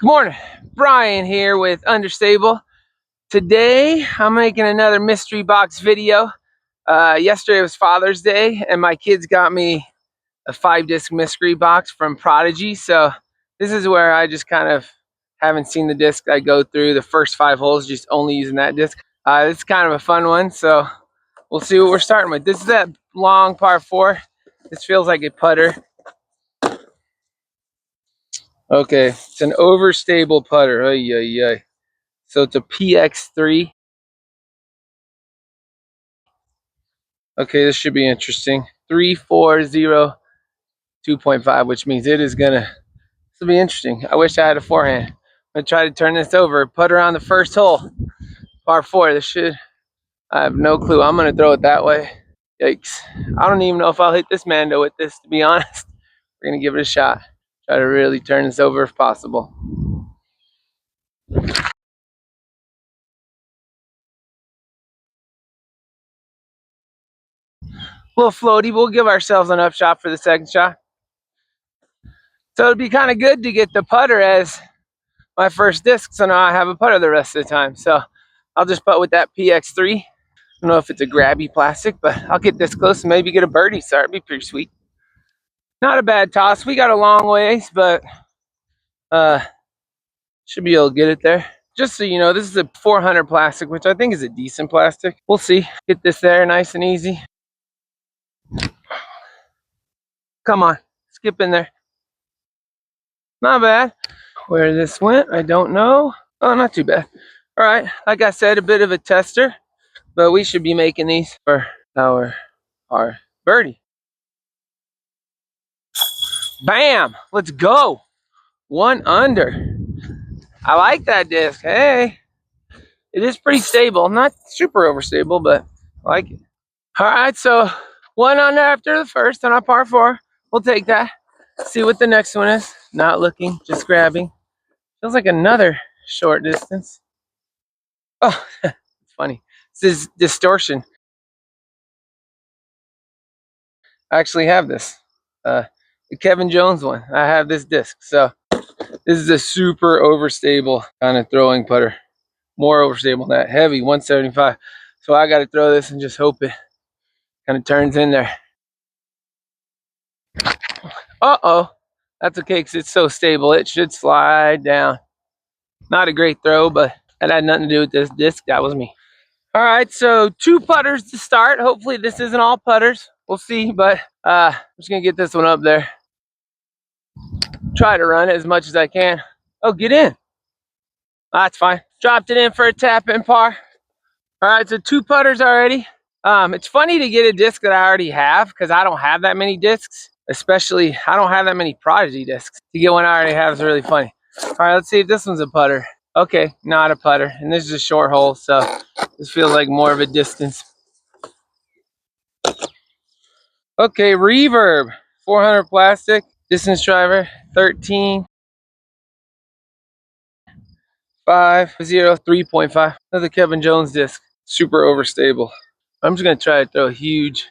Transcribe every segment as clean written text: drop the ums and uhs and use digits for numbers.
Good morning, Brian here with Understable. Today I'm making another mystery box video. Yesterday was Father's Day and my kids got me a 5-disc mystery box from Prodigy. So this is where I just kind of haven't seen the disc. I go through the first 5 holes just only using that disc. It's kind of a fun one, so we'll see what we're starting with. This is that long par 4. This feels like a putter. Okay, it's an overstable putter. Ay, ay, ay. So it's a PX3. Okay, this should be interesting. 340 2.5, which means it is gonna. This will be interesting. I wish I had a forehand. I'm gonna try to turn this over. Putter on the first hole, par 4. This should. I have no clue. I'm gonna throw it that way. Yikes! I don't even know if I'll hit this Mando with this. To be honest, we're gonna give it a shot. Try to really turn this over if possible. A little floaty. We'll give ourselves an upshot for the second shot. So it'd be kind of good to get the putter as my first disc, so now I have a putter the rest of the time. So I'll just putt with that PX3. I don't know if it's a grabby plastic, but I'll get this close and maybe get a birdie. So it'd be pretty sweet. Not a bad toss. We got a long ways, but should be able to get it there. Just so you know, this is a 400 plastic, which I think is a decent plastic. We'll see. Get this there nice and easy. Come on, skip in there. Not bad. Where this went, I don't know. Oh, not too bad. All right, like I said, a bit of a tester, but we should be making these for our birdie. Bam! Let's go. 1 under. I like that disc. Hey, it is pretty stable. Not super overstable, but I like it. All right, so 1 under after the first on our par 4. We'll take that. See what the next one is. Not looking, just grabbing. Feels like another short distance. Oh, it's funny. This is distortion. I actually have this. The Kevin Jones one. I have this disc. So this is a super overstable kind of throwing putter. More overstable than that. Heavy, 175. So I got to throw this and just hope it kind of turns in there. Uh-oh. That's okay because it's so stable. It should slide down. Not a great throw, but that had nothing to do with this disc. That was me. All right, so 2 putters to start. Hopefully this isn't all putters. We'll see, but I'm just going to get this one up there. Try to run it as much as I can. Oh, get in. That's fine. Dropped it in for a tap in par. All right, so 2 putters already. It's funny to get a disc that I already have because I don't have that many discs. Especially, I don't have that many Prodigy discs. To get one I already have is really funny. All right, let's see if this one's a putter. Okay, not a putter. And this is a short hole, so this feels like more of a distance. Okay, reverb. 400 plastic. Distance driver, 13. 3.5. Another Kevin Jones disc. Super overstable. I'm just going to try to throw a huge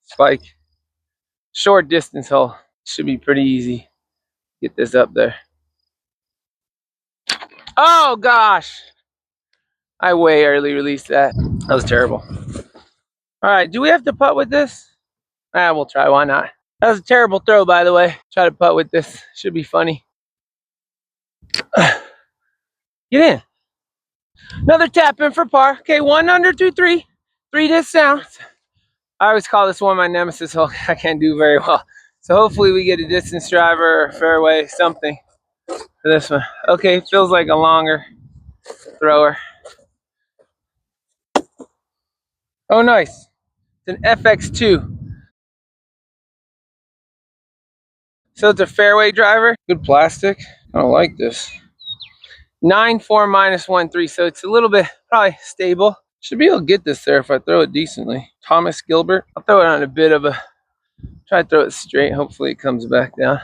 spike. Short distance hole. Should be pretty easy. Get this up there. Oh gosh! I way early released that. That was terrible. All right, do we have to putt with this? We'll try. Why not? That was a terrible throw, by the way. Try to putt with this. Should be funny. Get in. Another tap in for par. Okay, 1 under, 2, 3. 3 discs down. I always call this one my nemesis hole. I can't do very well. So hopefully we get a distance driver or fairway, something for this one. Okay, feels like a longer thrower. Oh, nice. It's an FX2. So it's a fairway driver. Good plastic. I don't like this. 9.4 minus 1.3. So it's a little bit probably stable. Should be able to get this there if I throw it decently. Thomas Gilbert. I'll throw it on a bit of a, try to throw it straight. Hopefully it comes back down.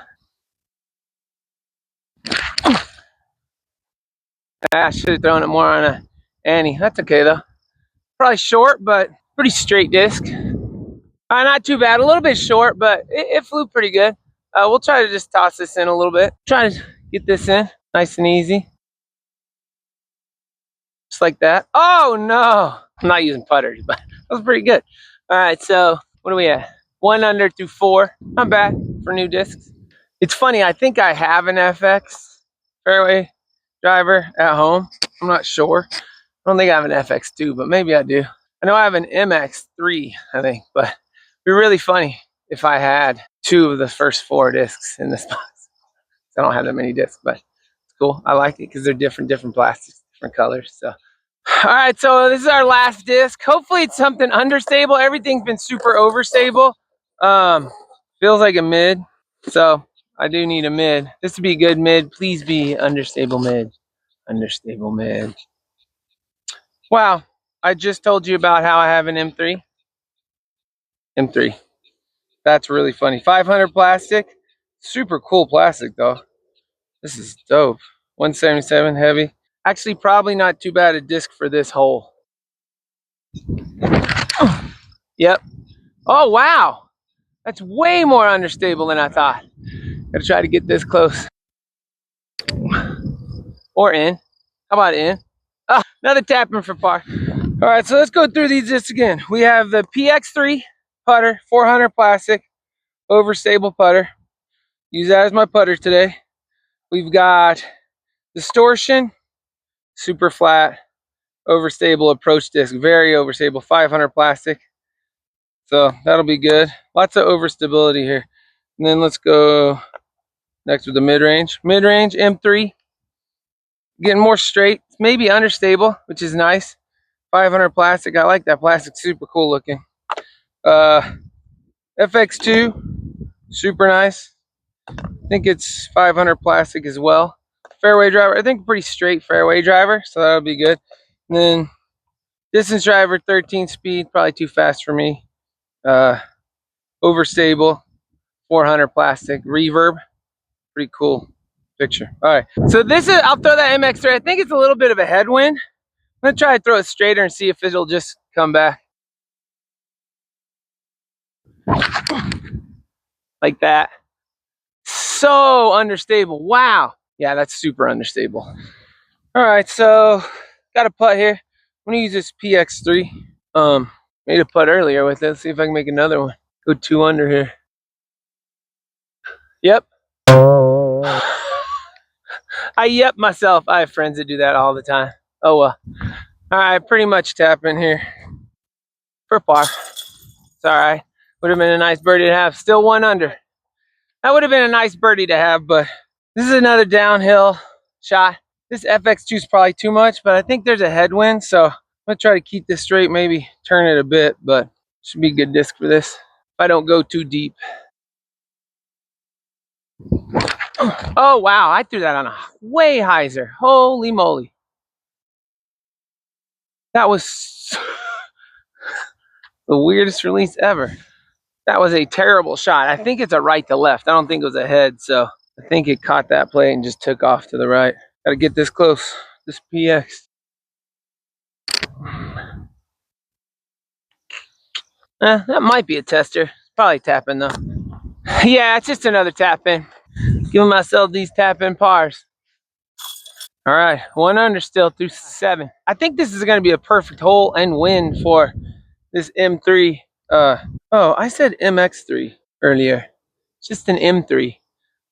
I should have thrown it more on a Annie. That's okay though. Probably short, but pretty straight disc. Not too bad. A little bit short, but it flew pretty good. We'll try to just toss this in a little bit. Try to get this in. Nice and easy. Just like that. Oh no! I'm not using putters, but that was pretty good. All right, so what are we at? 1 under through 4. Not bad for new discs. It's funny, I think I have an FX fairway driver at home. I'm not sure. I don't think I have an FX2, but maybe I do. I know I have an MX3, I think, but it'd be really funny if I had 2 of the first 4 discs in this box. I don't have that many discs, but it's cool. I like it because they're different plastics, different colors. So, all right, so this is our last disc. Hopefully, it's something understable. Everything's been super overstable. Feels like a mid, so I do need a mid. This would be a good mid. Please be understable mid. Understable mid. Wow, I just told you about how I have an M3. M3. That's really funny. 500 plastic. Super cool plastic, though. This is dope. 177 heavy. Actually, probably not too bad a disc for this hole. Yep. Oh, wow. That's way more understable than I thought. Gotta try to get this close. Or in. How about in? Oh, another tapping for par. All right, so let's go through these discs again. We have the PX3 putter, 400 plastic, overstable putter. Use that as my putter today. We've got distortion, super flat, overstable approach disc, very overstable, 500 plastic. So that'll be good. Lots of overstability here. And then let's go next with the mid-range. Mid-range, M3. Getting more straight, maybe understable, which is nice. 500 plastic, I like that plastic, super cool looking. FX2, super nice. I think it's 500 plastic as well. Fairway driver, I think pretty straight fairway driver, so that'll be good. And then distance driver, 13 speed, probably too fast for me. Overstable, 400 plastic, reverb, pretty cool picture. All right, so this is, I'll throw that MX3. I think it's a little bit of a headwind. I'm gonna try to throw it straighter and see if it'll just come back. Like that. So understable, wow. Yeah, that's super understable. All right, so got a putt here. I'm gonna use this PX3. Made a putt earlier with it. Let's see if I can make another one. Go 2 under here. Yep. I yep myself. I have friends that do that all the time. Oh well. All right, pretty much tapping here for par. It's all right. Would have been a nice birdie to have. Still 1 under. That would have been a nice birdie to have, but this is another downhill shot. This FX2 is probably too much, but I think there's a headwind, so I'm gonna try to keep this straight, maybe turn it a bit, but should be a good disc for this if I don't go too deep. Oh wow, I threw that on a way hyzer. Holy moly. That was the weirdest release ever. That was a terrible shot. I think it's a right to left. I don't think it was a head, so I think it caught that plate and just took off to the right. Gotta get this close, this PX. That might be a tester. Probably tapping though. Yeah, it's just another tap in. Giving myself these tap in pars. All right, 1 under still through 7. I think this is going to be a perfect hole and win for this M3. Oh, I said MX3 earlier. It's just an M3.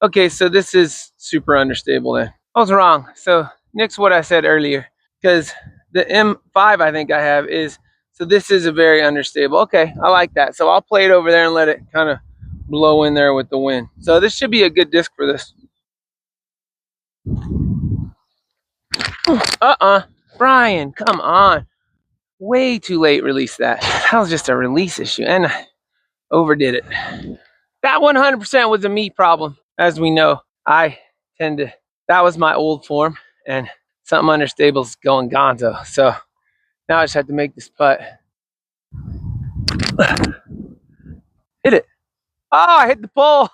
Okay, so this is super understable then. I was wrong. So nix what I said earlier, because the M5 I think I have is, so this is a very understable. Okay, I like that. So I'll play it over there and let it kind of blow in there with the wind. So this should be a good disc for this. Brian, come on. Way too late release that. That was just a release issue and I overdid it. That 100% was a me problem. As we know, I tend to, that was my old form and something understable is going gonzo. So now I just have to make this putt. Hit it. Oh, I hit the pole.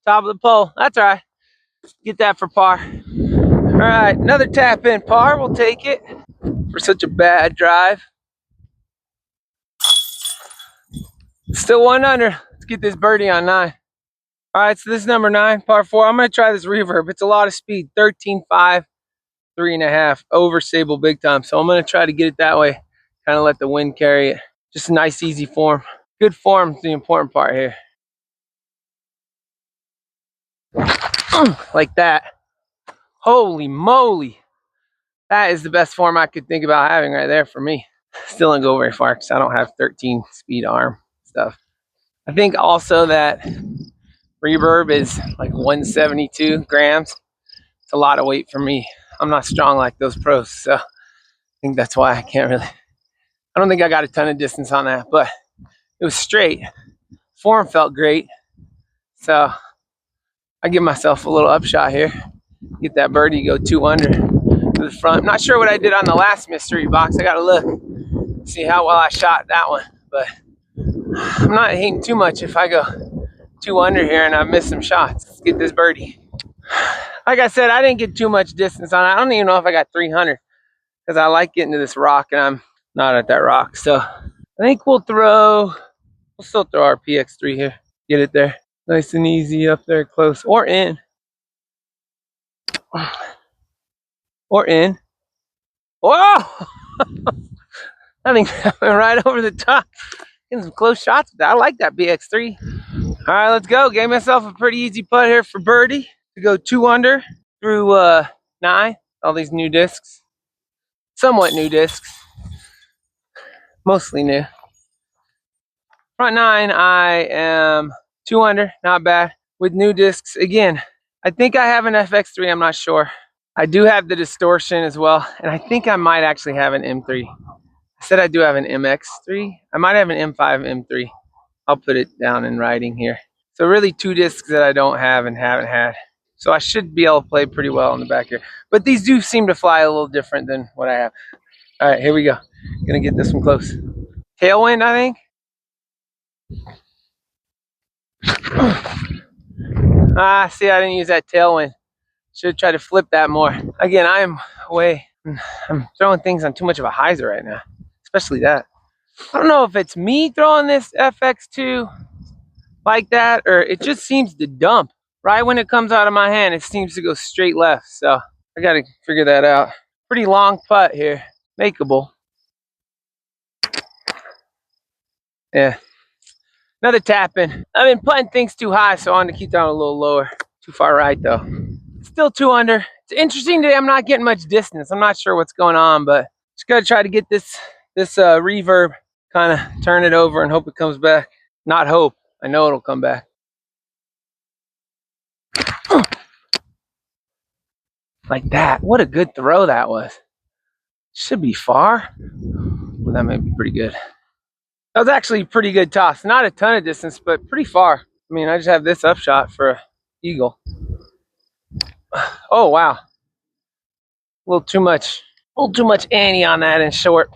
Top of the pole. That's all right. Get that for par. All right, another tap in par. We'll take it for such a bad drive. Still 1 under. Let's get this birdie on 9. All right, so this is number 9, par 4. I'm going to try this reverb. It's a lot of speed, 13.5, 3.5, over stable big time. So I'm going to try to get it that way, kind of let the wind carry it. Just a nice, easy form. Good form is the important part here. Like that. Holy moly. That is the best form I could think about having right there for me. Still don't go very far because I don't have 13 speed arm stuff. I think also that reverb is like 172 grams. It's a lot of weight for me. I'm not strong like those pros, so I think that's why I can't really. I don't think I got a ton of distance on that, but it was straight. Form felt great, so I give myself a little upshot here. Get that birdie, go 2 under to the front. I'm not sure what I did on the last mystery box. I gotta look, see how well I shot that one, but I'm not hating too much if I go 2 under here and I miss some shots. Let's get this birdie. Like I said, I didn't get too much distance on it. I don't even know if I got 300 because I like getting to this rock and I'm not at that rock. So I think we'll still throw our PX3 here. Get it there. Nice and easy up there close or in. Or in. Whoa! I think that went right over the top. Getting some close shots with that. I like that BX3. All right, let's go. Gave myself a pretty easy putt here for birdie to go 2 under through 9. All these new discs. Somewhat new discs. Mostly new. Front 9, I am 2 under. Not bad. With new discs. Again, I think I have an FX3. I'm not sure. I do have the distortion as well. And I think I might actually have an M3. I said I do have an MX3. I might have an M5, M3. I'll put it down in writing here. So really 2 discs that I don't have and haven't had. So I should be able to play pretty well in the back here. But these do seem to fly a little different than what I have. All right, here we go. Gonna get this one close. Tailwind, I think. See, I didn't use that tailwind. Should try to flip that more. Again, I'm throwing things on too much of a hyzer right now, especially that. I don't know if it's me throwing this FX2 like that, or it just seems to dump. Right when it comes out of my hand, it seems to go straight left. So I gotta figure that out. Pretty long putt here. Makeable. Yeah. Another tap in. I've been putting things too high, so I wanted to keep down a little lower. Too far right though. Still 2 under. It's interesting today. I'm not getting much distance. I'm not sure what's going on, but just gotta try to get this reverb, kind of turn it over and hope it comes back. Not hope. I know it'll come back. Like that. What a good throw that was. Should be far. Well, that might be pretty good. That was actually a pretty good toss. Not a ton of distance, but pretty far. I mean, I just have this upshot for an eagle. Oh, wow. A little too much ante on that and short.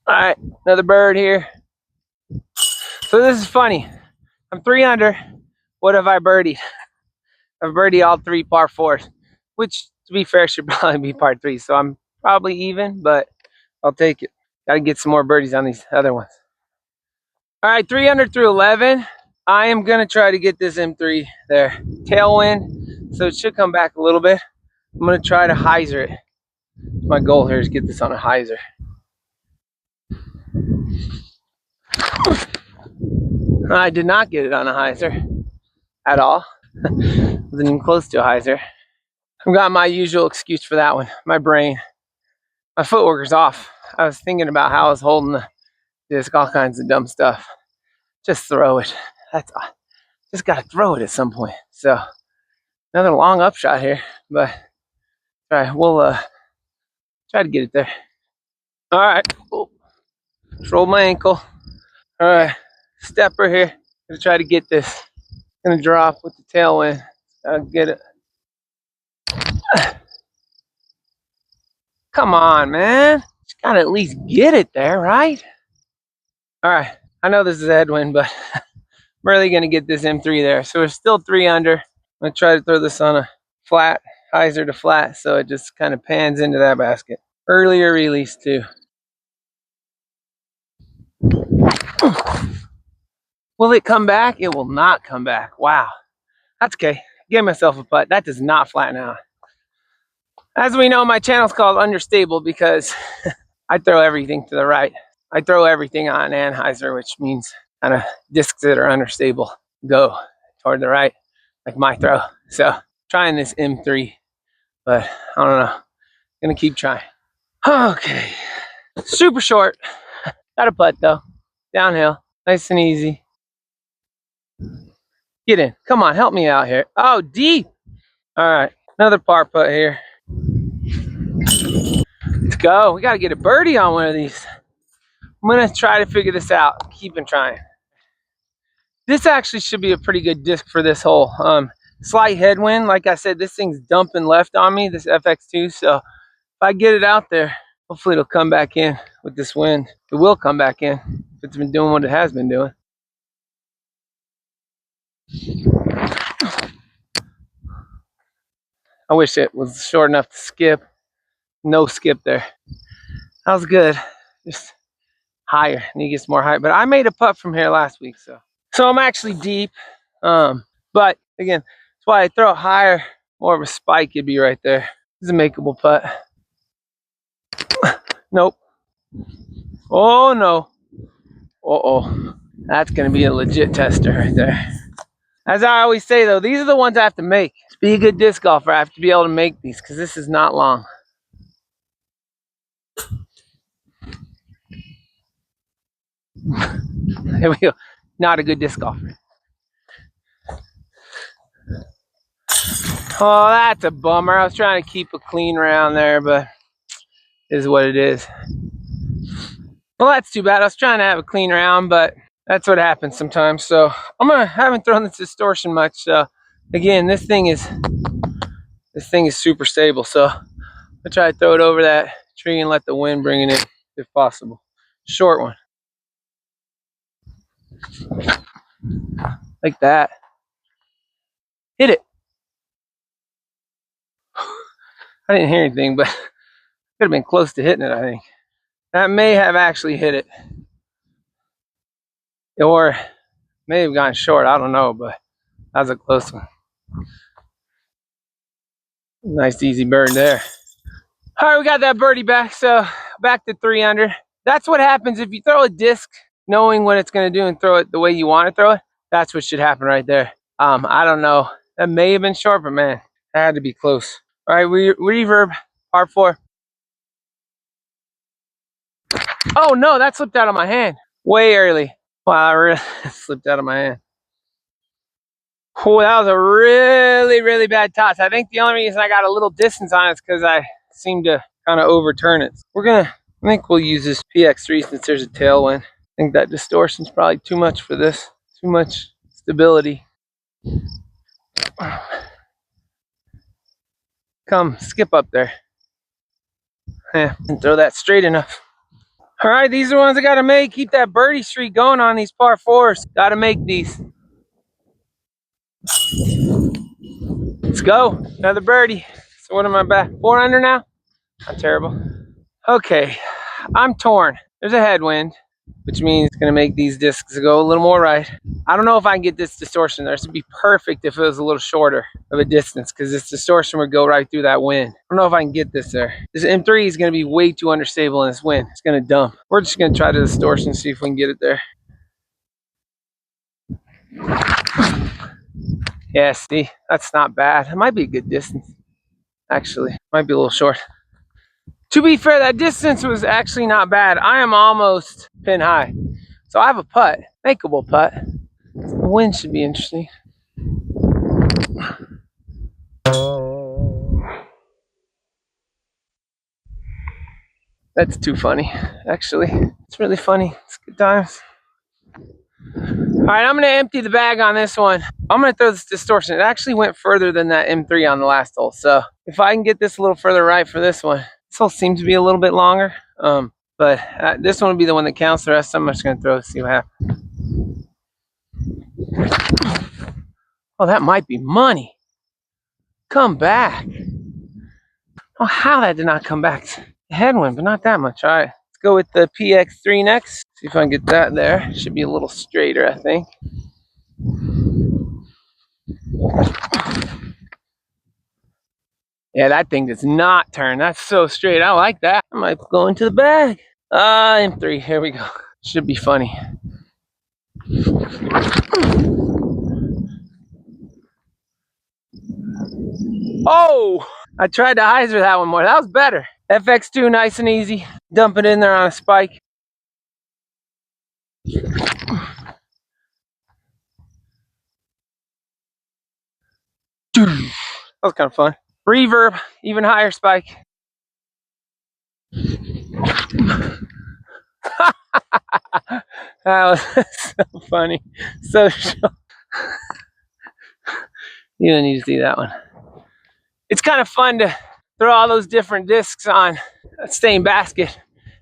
All right, another bird here. So this is funny. I'm 3 under. What have I birdied? I've birdied all 3 par 4s, which, to be fair, should probably be par 3. So I'm probably even, but I'll take it. Got to get some more birdies on these other ones. All right, 3 under through 11. I am going to try to get this M3 there. Tailwind, so it should come back a little bit. I'm going to try to hyzer it. My goal here is get this on a hyzer. I did not get it on a hyzer at all. Wasn't even close to a hyzer. I've got my usual excuse for that one. My brain. My footwork is off. I was thinking about how I was holding the disc, all kinds of dumb stuff. Just throw it. That's all. Just got to throw it at some point. So another long upshot here, but all right, we'll try to get it there. All right. Oh, roll my ankle. All right, stepper here. Gonna try to get this. Gonna drop with the tailwind. Gotta get it. Come on, man. Just gotta at least get it there, right? All right. I know this is a headwind, but I'm really gonna get this M3 there. So we're still 3 under. I'm gonna try to throw this on a flat, hyzer to flat, so it just kind of pans into that basket. Earlier release too. Will it come back? It will not come back. Wow. That's okay. Give myself a putt. That does not flatten out. As we know, my channel's called Understable because I throw everything to the right. I throw everything on Anheuser, which means kind of discs that are understable go toward the right, like my throw. So trying this M3, but I don't know. Gonna keep trying. Okay. Super short. Got a putt though. Downhill. Nice and easy. Get in. Come on, help me out here. Oh, deep. All right. Another par putt here. Let's go. We got to get a birdie on one of these. I'm going to try to figure this out. Keep on trying. This actually should be a pretty good disc for this hole. Slight headwind. Like I said, this thing's dumping left on me, this FX2. So if I get it out there, hopefully it'll come back in with this wind. It will come back in if it's been doing what it has been doing. I wish it was short enough to skip. No skip there. That was good. Just higher. Need to get some more height. But I made a putt from here last week, so I'm actually deep. But again, that's why I throw it higher. More of a spike, it'd be right there. This is a makeable putt. Nope. Oh no. Uh-oh. That's gonna be a legit tester right there. As I always say though, these are the ones I have to make. To be a good disc golfer, I have to be able to make these because this is not long. There we go. Not a good disc golfer. Oh, that's a bummer. I was trying to keep a clean round there, but it is what it is. Well, that's too bad. I was trying to have a clean round, but that's what happens sometimes. So I haven't thrown this distortion much. So again, this thing is super stable. So I try to throw it over that tree and let the wind bring it in if possible. Short one. Like that. Hit it. I didn't hear anything, but could have been close to hitting it, I think. That may have actually hit it. Or may have gone short. I don't know, but that was a close one. Nice easy bird there. All right, we got that birdie back, so back to 3 under. That's what happens if you throw a disc knowing what it's going to do and throw it the way you want to throw it. That's what should happen right there. I don't know. That may have been short, but man, that had to be close. All right, reverb, par 4. Oh no, that slipped out of my hand way early. Wow, it really slipped out of my hand. Oh, that was a really, really bad toss. I think the only reason I got a little distance on it is because I seemed to kind of overturn it. I think we'll use this PX3 since there's a tailwind. I think that distortion's probably too much for this. Too much stability. Come, skip up there. Yeah, and throw that straight enough. All right, these are the ones I gotta make. Keep that birdie streak going on these par 4s. Gotta make these. Let's go, another birdie. So what am I back? 4 under now? Not terrible. Okay, I'm torn. There's a headwind, which means it's gonna make these discs go a little more right. I don't know if I can get this distortion there. This would be perfect if it was a little shorter of a distance because this distortion would go right through that wind. I don't know if I can get this there. This M3 is gonna be way too unstable in this wind. It's gonna dump. We're just gonna try the distortion and see if we can get it there. Yeah, see, that's not bad. It might be a good distance, actually. Might be a little short. To be fair, that distance was actually not bad. I am almost pin high. So I have a putt, makeable putt. The wind should be interesting. That's too funny, actually. It's really funny. It's good times. All right, I'm gonna empty the bag on this one. I'm gonna throw this distortion. It actually went further than that M3 on the last hole. So if I can get this a little further right for this one, this hole seems to be a little bit longer. But this one will be the one that counts. The rest I'm just gonna throw, see what happens. Oh, that might be money. Come back. Oh, how that did not come back. Headwind, but not that much. All right, let's go with the PX3 next. See if I can get that there. Should be a little straighter, I think. Yeah, that thing does not turn. That's so straight. I like that. I might go into the bag. M3. Here we go. Should be funny. Oh! I tried to hyzer that one more. That was better. FX2, nice and easy. Dump it in there on a spike. That was kind of fun. Reverb, even higher spike. That was so funny. So you don't need to see that one. It's kind of fun to throw all those different discs on a stained basket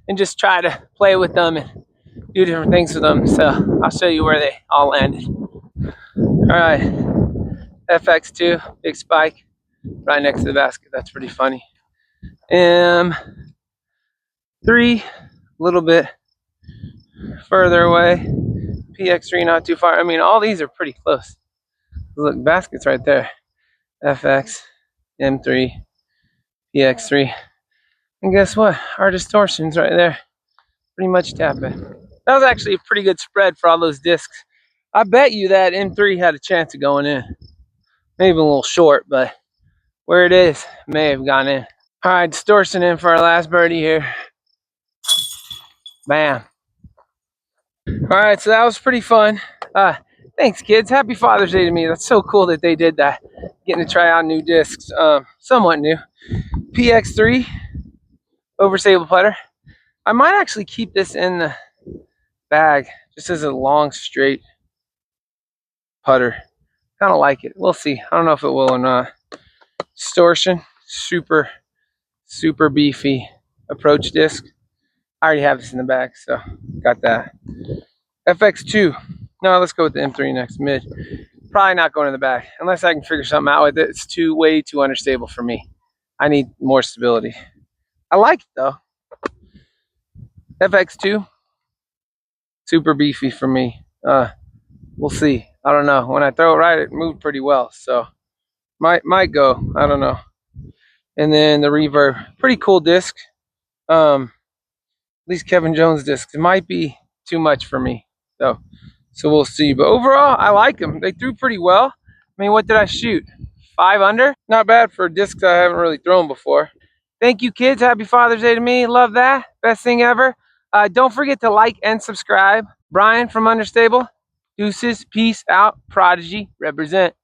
and just try to play with them and do different things with them. So I'll show you where they all landed. All right, FX2, big spike, right next to the basket. That's pretty funny. M3, a little bit further away. PX3, not too far. I mean, all these are pretty close. Look, basket's right there. FX, M3, PX3. And guess what? Our distortion's right there. Pretty much tapping. That was actually a pretty good spread for all those discs. I bet you that M3 had a chance of going in. Maybe a little short, but where it is, may have gone in. All right, distortion in for our last birdie here. Bam. All right, so that was pretty fun. Thanks, kids. Happy Father's Day to me. That's so cool that they did that. Getting to try out new discs. Somewhat new. PX3 overstable putter. I might actually keep this in the bag just as a long, straight putter. Kind of like it. We'll see. I don't know if it will or not. Distortion, super beefy approach disc. I already have this in the bag, so got that. FX2. No, let's go with the M3 next. Mid. Probably not going in the back unless I can figure something out with it. It's way too unstable for me. I need more stability. I like it though. FX2. Super beefy for me. We'll see. I don't know. When I throw it right, it moved pretty well, so might go. I don't know. And then the reverb, pretty cool disc. At least Kevin Jones discs. It might be too much for me, though. So we'll see. But overall, I like them. They threw pretty well. I mean, what did I shoot? 5 under? Not bad for discs I haven't really thrown before. Thank you, kids. Happy Father's Day to me. Love that. Best thing ever. Don't forget to like and subscribe. Brian from Understable. Deuces. Peace out. Prodigy. Represent.